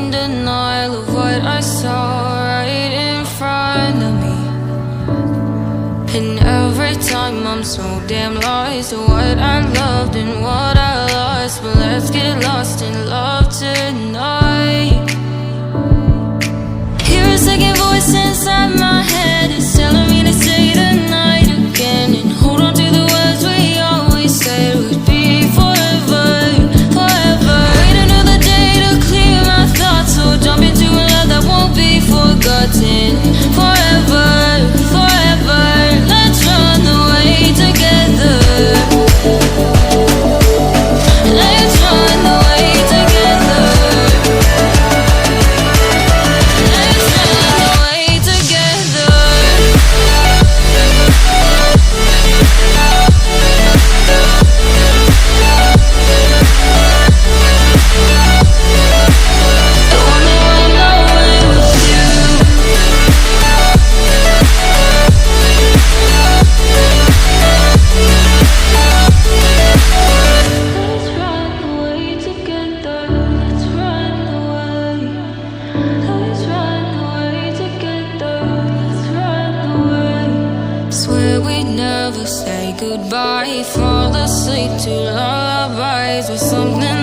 in denial of what I saw right in front of me. And every time I'm so damn lost to what I loved and what I lost. But let's get lost in love tonight. Hear a second voice inside my head, it's telling me to say tonight again, and hold on to the words we always said would be forever, forever. Wait another day to clear my thoughts, so jump into a love that won't be forgotten. Forever, forever, let's run away together. Let's run away together. Let's run away together. You want me run away with you. Let's run away together. Let's run away. Let's run away together. Let's run away. Swear we'd never say goodbye. Fall asleep to lullabies with something